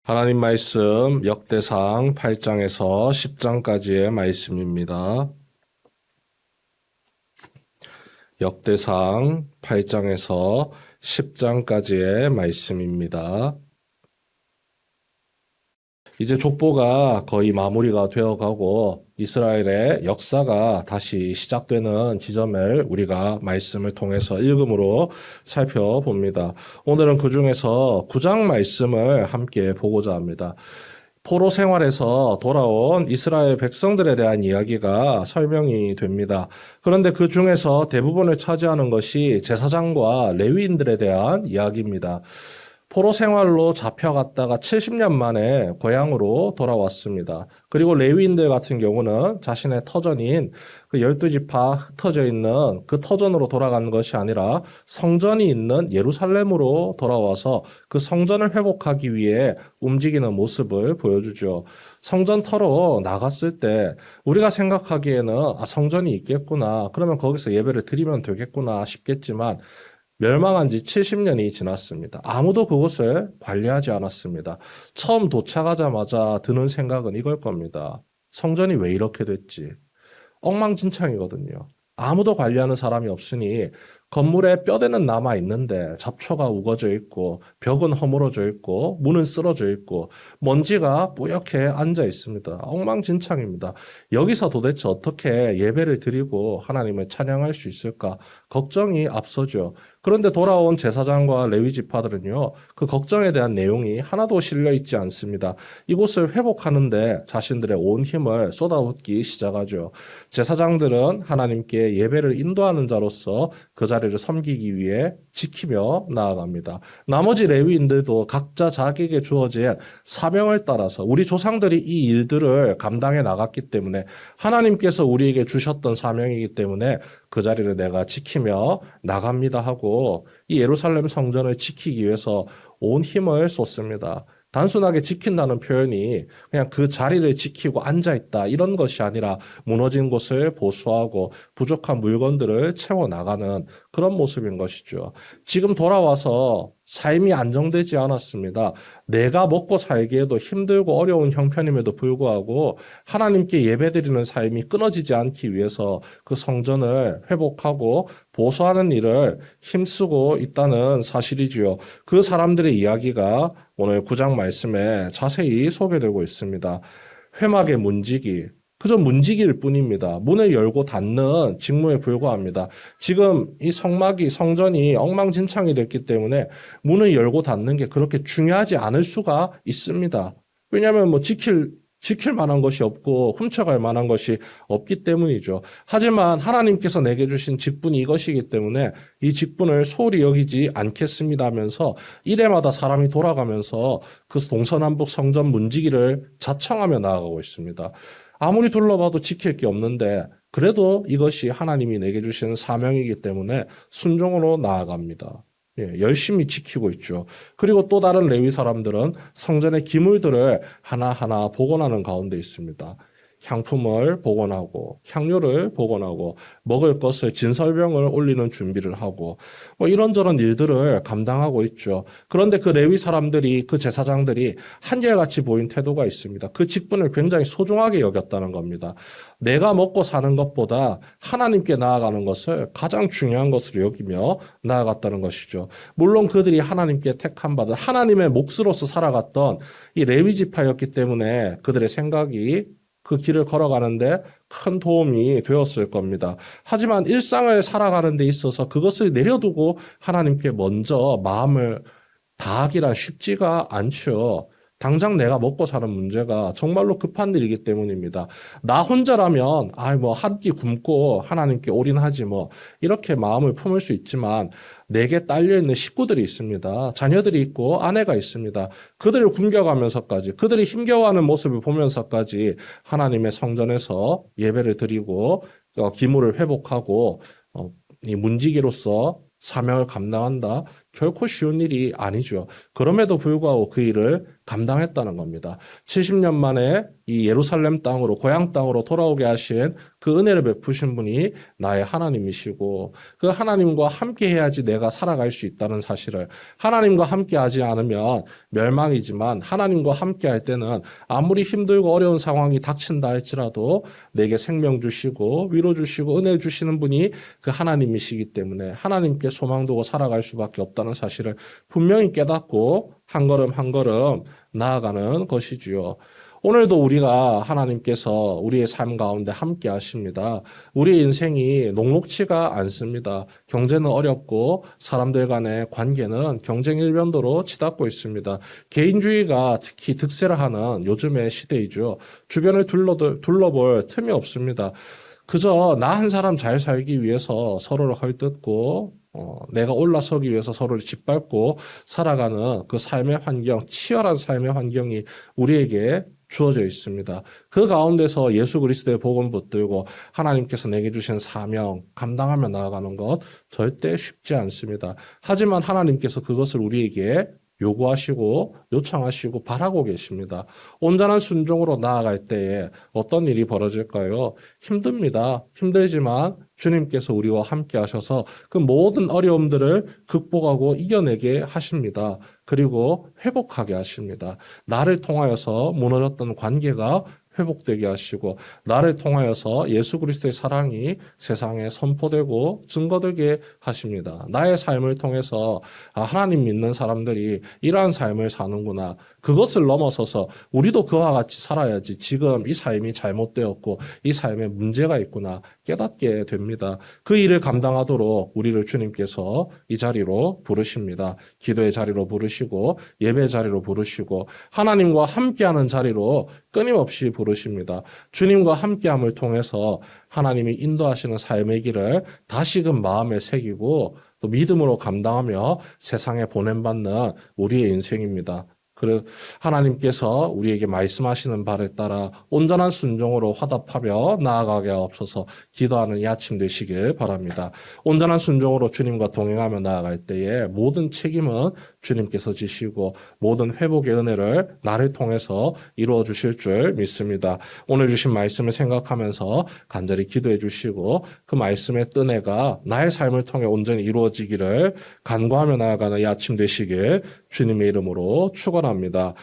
하나님 말씀 역대상 8장에서 10장까지의 말씀입니다. 역대상 8장에서 10장까지의 말씀입니다. 이제 족보가 거의 마무리가 되어가고 이스라엘의 역사가 다시 시작되는 지점을 우리가 말씀을 통해서 읽음으로 살펴봅니다. 오늘은 그 중에서 9장 말씀을 함께 보고자 합니다. 포로 생활에서 돌아온 이스라엘 백성들에 대한 이야기가 설명이 됩니다. 그런데 그 중에서 대부분을 차지하는 것이 제사장과 레위인들에 대한 이야기입니다. 포로 생활로 잡혀갔다가 70년 만에 고향으로 돌아왔습니다. 그리고 레위인들 같은 경우는 자신의 터전인 그 12지파 흩어져 있는 그 터전으로 돌아간 것이 아니라 성전이 있는 예루살렘으로 돌아와서 그 성전을 회복하기 위해 움직이는 모습을 보여주죠. 성전터로 나갔을 때 우리가 생각하기에는 성전이 있겠구나. 그러면 거기서 예배를 드리면 되겠구나 싶겠지만 멸망한 지 70년이 지났습니다. 아무도 그곳을 관리하지 않았습니다. 처음 도착하자마자 드는 생각은 이걸 겁니다. 성전이 왜 이렇게 됐지? 엉망진창이거든요. 아무도 관리하는 사람이 없으니 건물에 뼈대는 남아 있는데 잡초가 우거져 있고 벽은 허물어져 있고 문은 쓰러져 있고 먼지가 뿌옇게 앉아 있습니다. 엉망진창입니다. 여기서 도대체 어떻게 예배를 드리고 하나님을 찬양할 수 있을까? 걱정이 앞서죠. 그런데 돌아온 제사장과 레위 지파들은요, 그 걱정에 대한 내용이 하나도 실려 있지 않습니다. 이곳을 회복하는데 자신들의 온 힘을 쏟아붓기 시작하죠. 제사장들은 하나님께 예배를 인도하는 자로서 그 자리를 섬기기 위해 지키며 나아갑니다. 나머지 레위인들도 각자 자기에게 주어진 사명을 따라서 우리 조상들이 이 일들을 감당해 나갔기 때문에 하나님께서 우리에게 주셨던 사명이기 때문에 그 자리를 내가 지키며 나갑니다 하고 이 예루살렘 성전을 지키기 위해서 온 힘을 쏟습니다. 단순하게 지킨다는 표현이 그냥 그 자리를 지키고 앉아있다 이런 것이 아니라 무너진 곳을 보수하고 부족한 물건들을 채워나가는 그런 모습인 것이죠. 지금 돌아와서 삶이 안정되지 않았습니다. 내가 먹고 살기에도 힘들고 어려운 형편임에도 불구하고 하나님께 예배드리는 삶이 끊어지지 않기 위해서 그 성전을 회복하고 보수하는 일을 힘쓰고 있다는 사실이지요. 그 사람들의 이야기가 오늘 9장 말씀에 자세히 소개되고 있습니다. 회막의 문지기, 그저 문지기일 뿐입니다. 문을 열고 닫는 직무에 불과합니다. 지금 이 성전이 엉망진창이 됐기 때문에 문을 열고 닫는 게 그렇게 중요하지 않을 수가 있습니다. 왜냐하면 지킬 만한 것이 없고 훔쳐갈 만한 것이 없기 때문이죠. 하지만 하나님께서 내게 주신 직분이 이것이기 때문에 이 직분을 소홀히 여기지 않겠습니다 하면서 일해마다 사람이 돌아가면서 그 동서남북 성전 문지기를 자청하며 나아가고 있습니다. 아무리 둘러봐도 지킬 게 없는데 그래도 이것이 하나님이 내게 주신 사명이기 때문에 순종으로 나아갑니다. 열심히 지키고 있죠. 그리고 또 다른 레위 사람들은 성전의 기물들을 하나하나 복원하는 가운데 있습니다. 향품을 복원하고 향료를 복원하고 먹을 것을 진설병을 올리는 준비를 하고 이런저런 일들을 감당하고 있죠. 그런데 그 레위 사람들이 그 제사장들이 한결같이 보인 태도가 있습니다. 그 직분을 굉장히 소중하게 여겼다는 겁니다. 내가 먹고 사는 것보다 하나님께 나아가는 것을 가장 중요한 것으로 여기며 나아갔다는 것이죠. 물론 그들이 하나님께 택함 받은 하나님의 몫으로서 살아갔던 이 레위 지파였기 때문에 그들의 생각이 그 길을 걸어가는데 큰 도움이 되었을 겁니다. 하지만 일상을 살아가는 데 있어서 그것을 내려두고 하나님께 먼저 마음을 다하기란 쉽지가 않죠. 당장 내가 먹고 사는 문제가 정말로 급한 일이기 때문입니다. 나 혼자라면 한 끼 굶고 하나님께 올인하지 이렇게 마음을 품을 수 있지만 내게 딸려있는 식구들이 있습니다. 자녀들이 있고 아내가 있습니다. 그들을 굶겨가면서까지 그들이 힘겨워하는 모습을 보면서까지 하나님의 성전에서 예배를 드리고 기물을 회복하고 이 문지기로서 사명을 감당한다. 결코 쉬운 일이 아니죠. 그럼에도 불구하고 그 일을 감당했다는 겁니다. 70년 만에 이 예루살렘 땅으로 고향 땅으로 돌아오게 하신 그 은혜를 베푸신 분이 나의 하나님이시고 그 하나님과 함께 해야지 내가 살아갈 수 있다는 사실을 하나님과 함께 하지 않으면 멸망이지만 하나님과 함께 할 때는 아무리 힘들고 어려운 상황이 닥친다 할지라도 내게 생명 주시고 위로 주시고 은혜 주시는 분이 그 하나님이시기 때문에 하나님께 소망 두고 살아갈 수밖에 없다는 사실을 분명히 깨닫고 한 걸음 한 걸음 나아가는 것이지요. 오늘도 우리가 하나님께서 우리의 삶 가운데 함께 하십니다. 우리의 인생이 녹록치가 않습니다. 경제는 어렵고 사람들 간의 관계는 경쟁 일변도로 치닫고 있습니다. 개인주의가 특히 득세를 하는 요즘의 시대이죠. 주변을 둘러볼 틈이 없습니다. 그저 나 한 사람 잘 살기 위해서 서로를 헐뜯고 내가 올라서기 위해서 서로를 짓밟고 살아가는 그 삶의 환경, 치열한 삶의 환경이 우리에게 주어져 있습니다. 그 가운데서 예수 그리스도의 복음 붙들고 하나님께서 내게 주신 사명 감당하며 나아가는 것 절대 쉽지 않습니다. 하지만 하나님께서 그것을 우리에게 요구하시고 요청하시고 바라고 계십니다. 온전한 순종으로 나아갈 때에 어떤 일이 벌어질까요? 힘듭니다. 힘들지만 주님께서 우리와 함께 하셔서 그 모든 어려움들을 극복하고 이겨내게 하십니다. 그리고 회복하게 하십니다. 나를 통하여서 무너졌던 관계가 회복되게 하시고 나를 통하여서 예수 그리스도의 사랑이 세상에 선포되고 증거되게 하십니다. 나의 삶을 통해서 하나님 믿는 사람들이 이러한 삶을 사는구나. 그것을 넘어서서 우리도 그와 같이 살아야지. 지금 이 삶이 잘못되었고 이 삶에 문제가 있구나 깨닫게 됩니다. 그 일을 감당하도록 우리를 주님께서 이 자리로 부르십니다. 기도의 자리로 부르시고 예배의 자리로 부르시고 하나님과 함께하는 자리로 끊임없이 부르십니다. 주님과 함께함을 통해서 하나님이 인도하시는 삶의 길을 다시금 마음에 새기고 또 믿음으로 감당하며 세상에 보냄받는 우리의 인생입니다. 그리고 하나님께서 우리에게 말씀하시는 바를 따라 온전한 순종으로 화답하며 나아가게 하옵소서. 기도하는 이 아침 되시길 바랍니다. 온전한 순종으로 주님과 동행하며 나아갈 때에 모든 책임은 주님께서 지시고 모든 회복의 은혜를 나를 통해서 이루어 주실 줄 믿습니다. 오늘 주신 말씀을 생각하면서 간절히 기도해 주시고 그 말씀의 은혜가 나의 삶을 통해 온전히 이루어지기를 간구하며 나아가는 이 아침 되시길 주님의 이름으로 축원합니다.